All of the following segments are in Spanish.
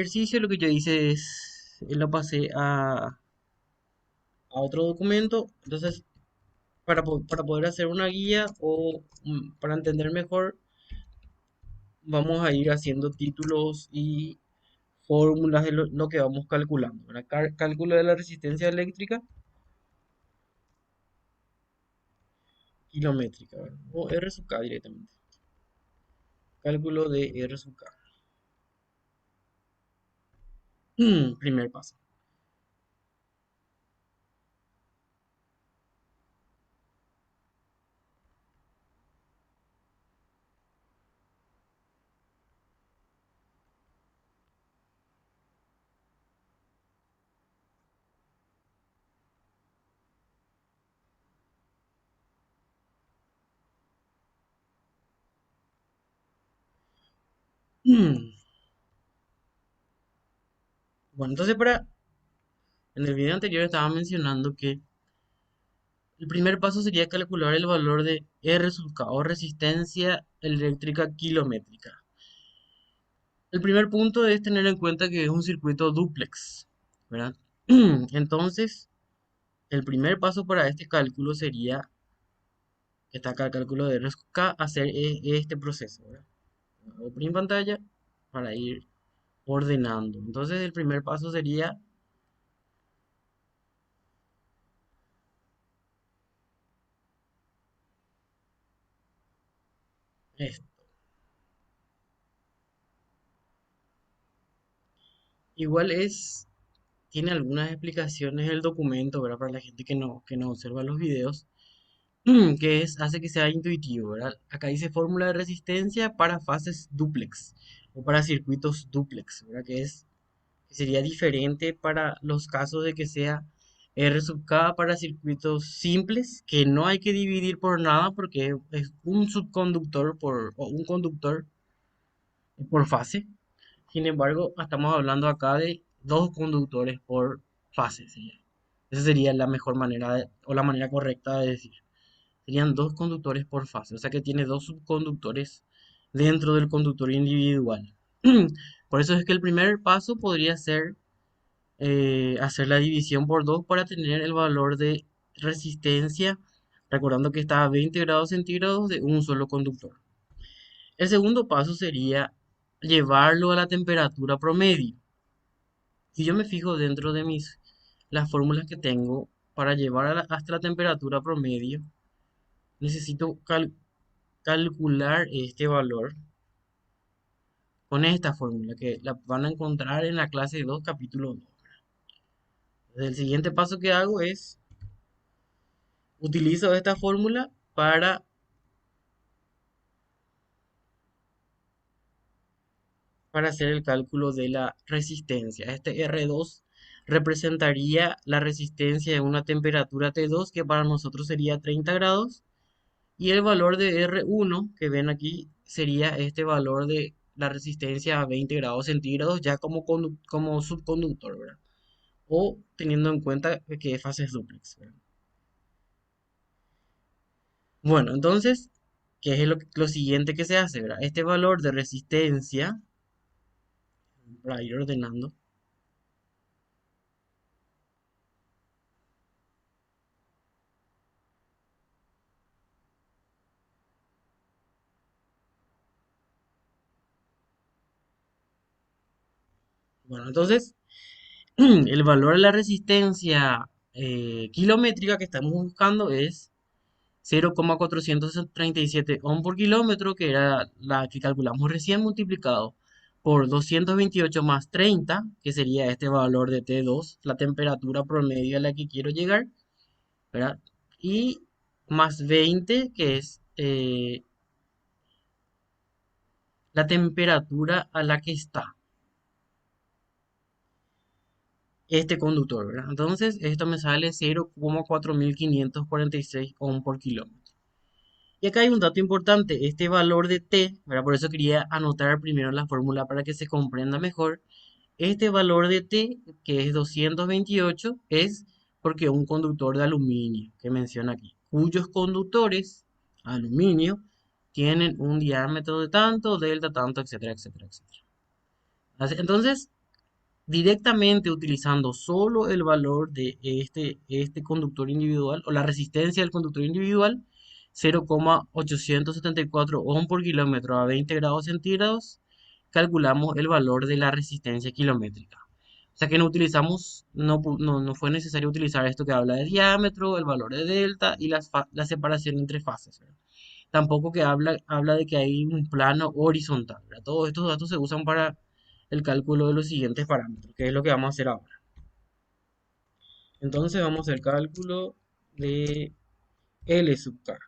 Ejercicio lo que yo hice es, lo pasé a otro documento, entonces para poder hacer una guía o para entender mejor, vamos a ir haciendo títulos y fórmulas de lo que vamos calculando, ¿verdad? Cálculo de la resistencia eléctrica kilométrica, ¿verdad? O R sub K directamente. Cálculo de R sub K. Primer paso. Bueno, entonces en el video anterior estaba mencionando que el primer paso sería calcular el valor de R sub K o resistencia eléctrica kilométrica. El primer punto es tener en cuenta que es un circuito dúplex, ¿verdad? Entonces, el primer paso para este cálculo sería, que está acá el cálculo de R sub K, hacer este proceso, ¿verdad? Oprimir pantalla para ir ordenando. Entonces, el primer paso sería esto. Igual tiene algunas explicaciones el documento, ¿verdad? Para la gente que no observa los videos. Hace que sea intuitivo, ¿verdad? Acá dice fórmula de resistencia para fases dúplex o para circuitos dúplex, ¿verdad? Que sería diferente para los casos de que sea R sub K para circuitos simples, que no hay que dividir por nada porque es un subconductor o un conductor por fase. Sin embargo, estamos hablando acá de dos conductores por fase, sería. Esa sería la mejor manera o la manera correcta de decir. Serían dos conductores por fase, o sea que tiene dos subconductores dentro del conductor individual. Por eso es que el primer paso podría ser hacer la división por 2 para tener el valor de resistencia, recordando que está a 20 grados centígrados de un solo conductor. El segundo paso sería llevarlo a la temperatura promedio. Si yo me fijo dentro de las fórmulas que tengo para llevar hasta la temperatura promedio, necesito calcular este valor con esta fórmula que la van a encontrar en la clase 2 capítulo 2. El siguiente paso que hago es utilizo esta fórmula para hacer el cálculo de la resistencia. Este R2 representaría la resistencia de una temperatura T2 que para nosotros sería 30 grados y el valor de R1 que ven aquí sería este valor de la resistencia a 20 grados centígrados ya como subconductor, ¿verdad? O teniendo en cuenta que es fases dúplex, ¿verdad? Bueno, entonces, ¿qué es lo siguiente que se hace, ¿verdad? Este valor de resistencia, para ir ordenando, bueno, entonces, el valor de la resistencia kilométrica que estamos buscando es 0,437 ohm por kilómetro, que era la que calculamos recién multiplicado por 228 más 30, que sería este valor de T2, la temperatura promedio a la que quiero llegar, ¿verdad? Y más 20, que es la temperatura a la que está este conductor, ¿verdad? Entonces, esto me sale 0,4546 ohm por kilómetro. Y acá hay un dato importante, este valor de T, ¿verdad? Por eso quería anotar primero la fórmula para que se comprenda mejor. Este valor de T, que es 228, es porque un conductor de aluminio, que menciona aquí, cuyos conductores, aluminio, tienen un diámetro de tanto, delta tanto, etcétera, etcétera, etcétera. Entonces, directamente utilizando solo el valor de este conductor individual o la resistencia del conductor individual, 0,874 ohm por kilómetro a 20 grados centígrados, calculamos el valor de la resistencia kilométrica. O sea que no utilizamos, no fue necesario utilizar esto que habla de diámetro, el valor de delta y la separación entre fases, ¿verdad? Tampoco que habla de que hay un plano horizontal, ¿verdad? Todos estos datos se usan para el cálculo de los siguientes parámetros, que es lo que vamos a hacer ahora. Entonces vamos a hacer cálculo de L sub K,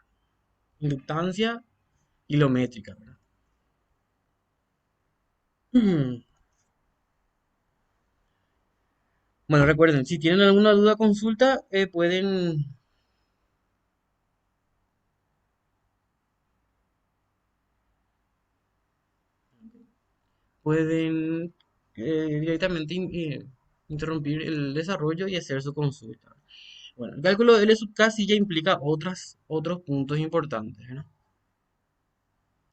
inductancia kilométrica, ¿verdad? Bueno, recuerden, si tienen alguna duda, consulta, pueden directamente interrumpir el desarrollo y hacer su consulta. Bueno, el cálculo de L sub K sí ya implica otros puntos importantes, ¿no?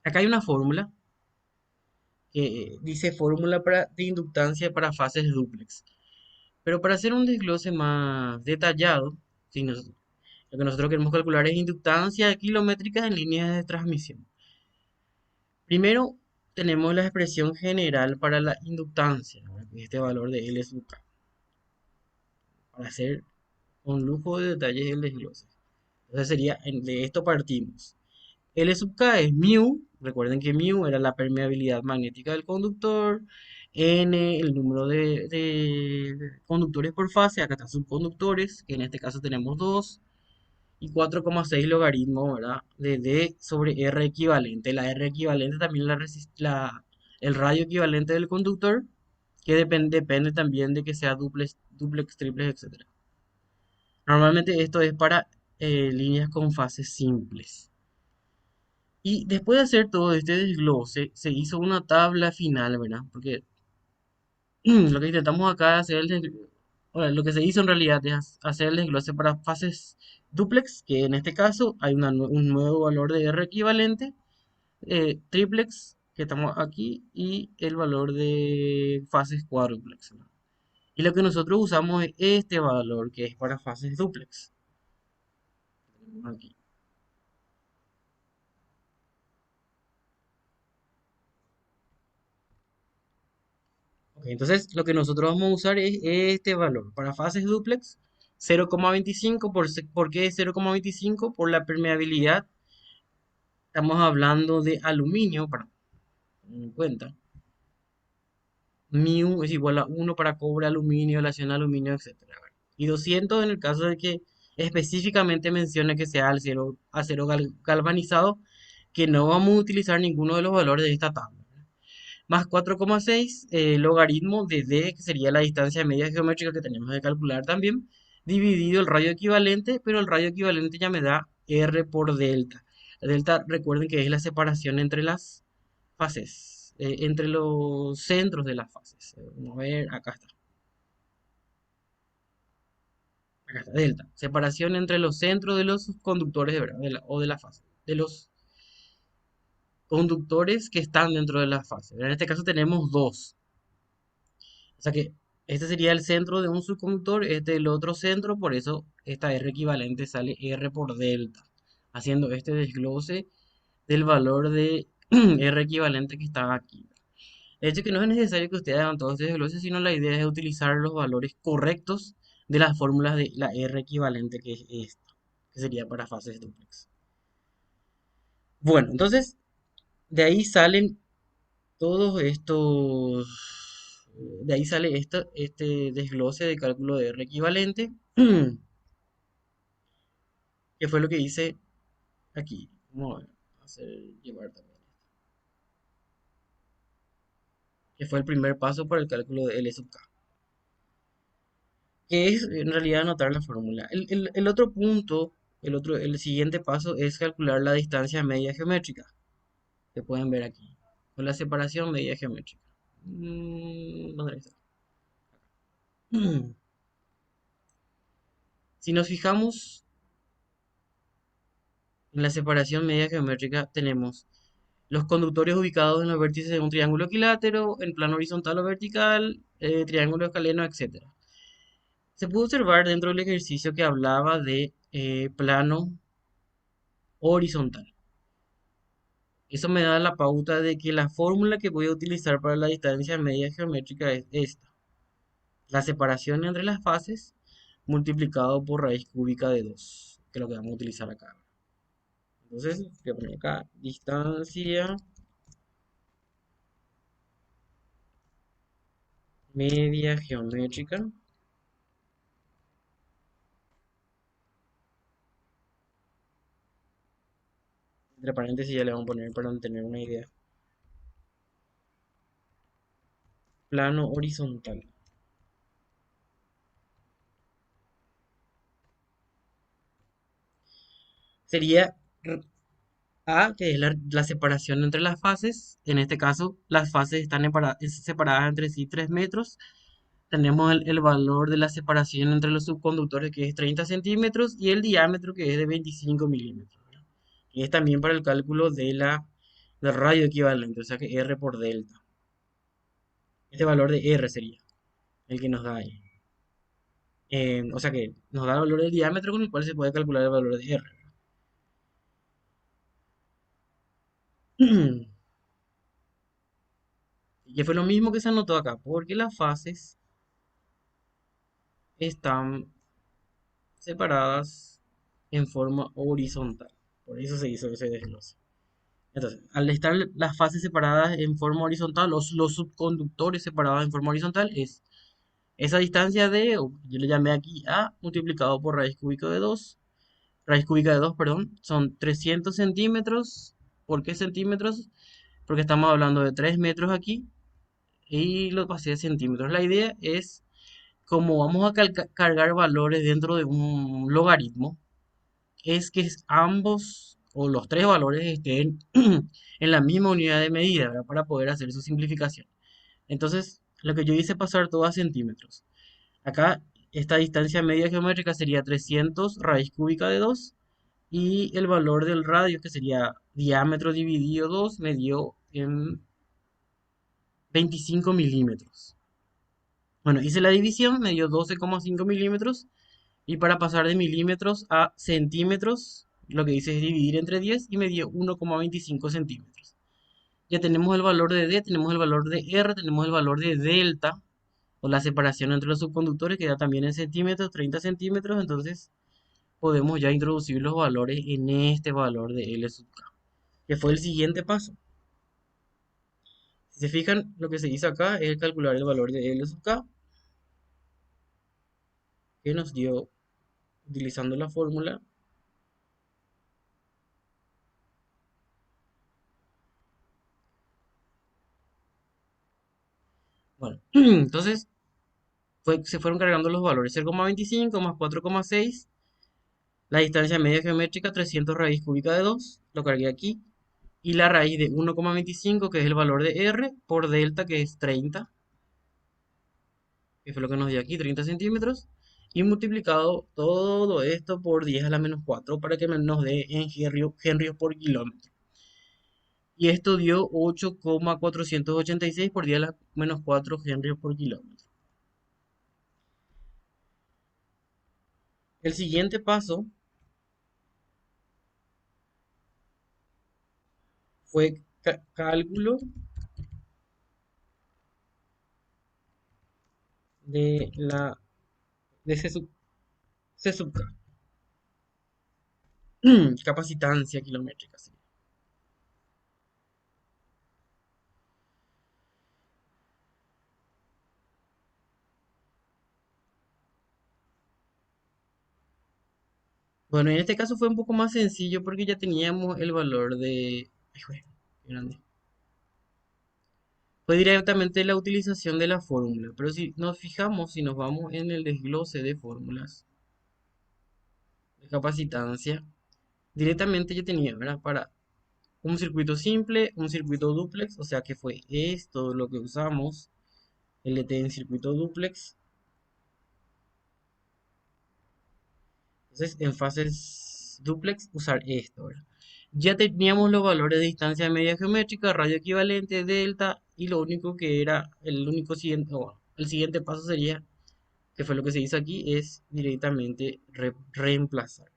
Acá hay una fórmula que dice fórmula de inductancia para fases dúplex. Pero para hacer un desglose más detallado, lo que nosotros queremos calcular es inductancia kilométrica en líneas de transmisión. Primero tenemos la expresión general para la inductancia, ¿verdad? Que es este valor de L sub K, para hacer con lujo de detalles el desglose. Entonces sería, de esto partimos. L sub K es mu, recuerden que mu era la permeabilidad magnética del conductor, N el número de conductores por fase, acá están subconductores, que en este caso tenemos 2, y 4,6 logaritmo, ¿verdad? De D sobre R equivalente. La R equivalente también el radio equivalente del conductor, que depende también de que sea duplex, triplex, etc. Normalmente esto es para líneas con fases simples. Y después de hacer todo este desglose, se hizo una tabla final, ¿verdad? Porque lo que intentamos acá es bueno, lo que se hizo en realidad es hacer el desglose para fases duplex, que en este caso hay un nuevo valor de R equivalente, triplex, que estamos aquí, y el valor de fases cuádruplex, ¿no? Y lo que nosotros usamos es este valor, que es para fases duplex. Aquí. Ok, entonces, lo que nosotros vamos a usar es este valor. Para fases duplex, 0,25. ¿Por qué 0,25? Por la permeabilidad. Estamos hablando de aluminio, para tener en cuenta. Mu es igual a 1 para cobre, aluminio, aleación aluminio, etcétera. Y 200 en el caso de que específicamente mencione que sea acero galvanizado, que no vamos a utilizar ninguno de los valores de esta tabla. Más 4,6 logaritmo de D, que sería la distancia media geométrica que tenemos que calcular también, dividido el radio equivalente, pero el radio equivalente ya me da R por delta. Delta, recuerden que es la separación entre las fases, entre los centros de las fases. Vamos a ver, acá está, delta. Separación entre los centros de los conductores de, ¿verdad? O de la fase, de los conductores que están dentro de la fase. En este caso tenemos dos. O sea que este sería el centro de un subconductor, este el otro centro, por eso esta R equivalente sale R por delta, haciendo este desglose del valor de R equivalente que está aquí. De hecho que no es necesario que ustedes hagan todo este desglose, sino la idea es utilizar los valores correctos de las fórmulas de la R equivalente, que es esta, que sería para fases duplex. Bueno, entonces de ahí salen todos estos, de ahí sale este desglose de cálculo de R equivalente, que fue lo que hice aquí. Vamos a hacer llevar también, que fue el primer paso para el cálculo de L sub K, que es en realidad anotar la fórmula. El otro punto, el siguiente paso es calcular la distancia media geométrica, que pueden ver aquí, con la separación media geométrica. ¿Dónde está? Si nos fijamos en la separación media geométrica, tenemos los conductores ubicados en los vértices de un triángulo equilátero, en plano horizontal o vertical, triángulo escaleno, etcétera. Se pudo observar dentro del ejercicio que hablaba de plano horizontal. Eso me da la pauta de que la fórmula que voy a utilizar para la distancia media geométrica es esta. La separación entre las fases multiplicado por raíz cúbica de 2, que es lo que vamos a utilizar acá. Entonces, voy a poner acá distancia media geométrica. Entre paréntesis ya le vamos a poner para tener una idea. Plano horizontal. Sería A, que es la separación entre las fases. En este caso, las fases están separadas entre sí 3 metros. Tenemos el valor de la separación entre los subconductores, que es 30 centímetros, y el diámetro, que es de 25 milímetros, ¿verdad? Y es también para el cálculo del radio equivalente, o sea que R por delta. Este valor de R sería el que nos da ahí. O sea que nos da el valor del diámetro con el cual se puede calcular el valor de R. Y que fue lo mismo que se anotó acá, porque las fases están separadas en forma horizontal. Por eso se hizo ese desglose. Entonces, al estar las fases separadas en forma horizontal, los subconductores separados en forma horizontal, es esa distancia o yo le llamé aquí A, multiplicado por raíz cúbica de 2. Raíz cúbica de 2, perdón, son 300 centímetros. ¿Por qué centímetros? Porque estamos hablando de 3 metros aquí y lo pasé a centímetros. La idea es, como vamos a cargar valores dentro de un logaritmo, es que ambos o los tres valores estén en la misma unidad de medida, ¿verdad? Para poder hacer su simplificación. Entonces, lo que yo hice pasar todo a centímetros. Acá, esta distancia media geométrica sería 300 raíz cúbica de 2 y el valor del radio, que sería diámetro dividido 2, me dio en 25 milímetros. Bueno, hice la división, me dio 12,5 milímetros. Y para pasar de milímetros a centímetros, lo que hice es dividir entre 10 y me dio 1,25 centímetros. Ya tenemos el valor de D, tenemos el valor de R, tenemos el valor de delta, o la separación entre los subconductores, que da también en centímetros, 30 centímetros. Entonces podemos ya introducir los valores en este valor de L sub K, que fue el siguiente paso. Si se fijan, lo que se hizo acá es calcular el valor de L sub K, que nos dio, utilizando la fórmula. Bueno, entonces se fueron cargando los valores 0,25 más 4,6, la distancia media geométrica 300 raíz cúbica de 2, lo cargué aquí, y la raíz de 1,25, que es el valor de R, por delta, que es 30, que fue lo que nos dio aquí, 30 centímetros, y multiplicado todo esto por 10 a la menos 4 para que nos dé en henrios por kilómetro. Y esto dio 8,486 por 10 a la menos 4 henrios por kilómetro. El siguiente paso fue cálculo de la de C sub K. Capacitancia kilométrica, sí. Bueno, en este caso fue un poco más sencillo porque ya teníamos el valor de... Ay, jue, qué grande. Fue directamente la utilización de la fórmula, pero si nos fijamos, si nos vamos en el desglose de fórmulas de capacitancia, directamente ya tenía, ¿verdad? Para un circuito simple, un circuito dúplex, o sea que fue esto lo que usamos, LT en circuito dúplex. Entonces, en fases dúplex, usar esto, ¿verdad? Ya teníamos los valores de distancia media geométrica, radio equivalente, delta, y lo único que era, el único siguiente, El siguiente paso sería, que fue lo que se hizo aquí, es directamente reemplazar.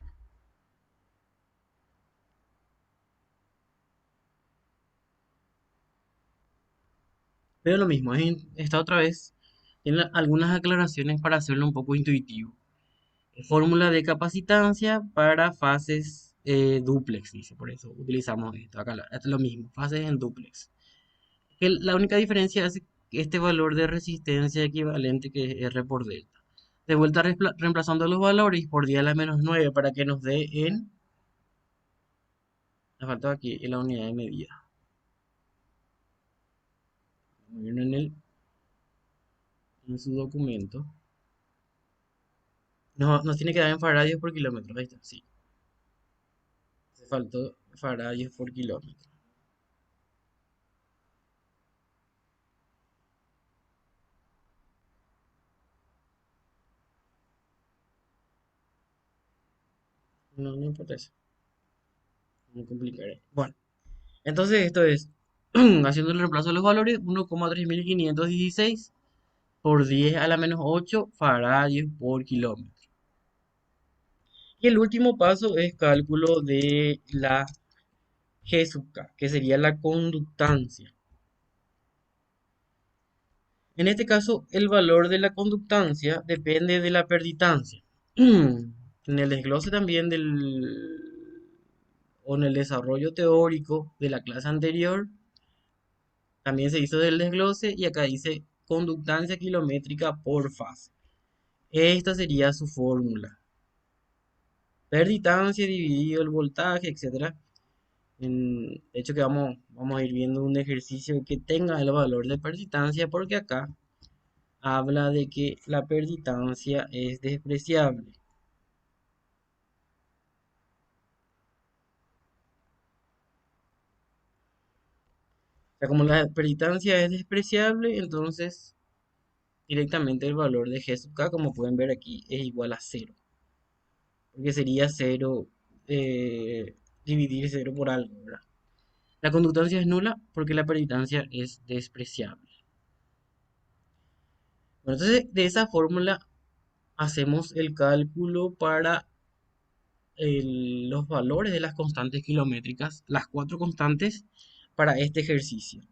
Pero lo mismo, esta otra vez tiene algunas aclaraciones para hacerlo un poco intuitivo. Fórmula de capacitancia para fases dúplex, dice, por eso utilizamos esto. Acá es lo mismo, fases en dúplex. La única diferencia es este valor de resistencia equivalente que es R por delta. De vuelta reemplazando los valores por 10 a la menos 9 para que nos dé en, me falta aquí en la unidad de medida. En su documento. No, nos tiene que dar en faradios por kilómetro. Ahí está, sí. Se faltó faradios por kilómetro. No, no importa eso. No complicaré. Bueno, entonces esto es, haciendo el reemplazo de los valores, 1,3516 por 10 a la menos 8 faradios por kilómetro. Y el último paso es cálculo de la G sub K, que sería la conductancia. En este caso, el valor de la conductancia depende de la perditancia. En el desglose también o en el desarrollo teórico de la clase anterior, también se hizo del desglose y acá dice conductancia kilométrica por fase. Esta sería su fórmula. Perditancia dividido el voltaje, etcétera. De hecho que vamos a ir viendo un ejercicio que tenga el valor de perditancia porque acá habla de que la perditancia es despreciable. O sea, como la perditancia es despreciable, entonces directamente el valor de G sub K, como pueden ver aquí, es igual a cero. Porque sería cero dividir cero por algo, ¿verdad? La conductancia es nula porque la perditancia es despreciable. Bueno, entonces de esa fórmula hacemos el cálculo para los valores de las constantes kilométricas, las cuatro constantes para este ejercicio.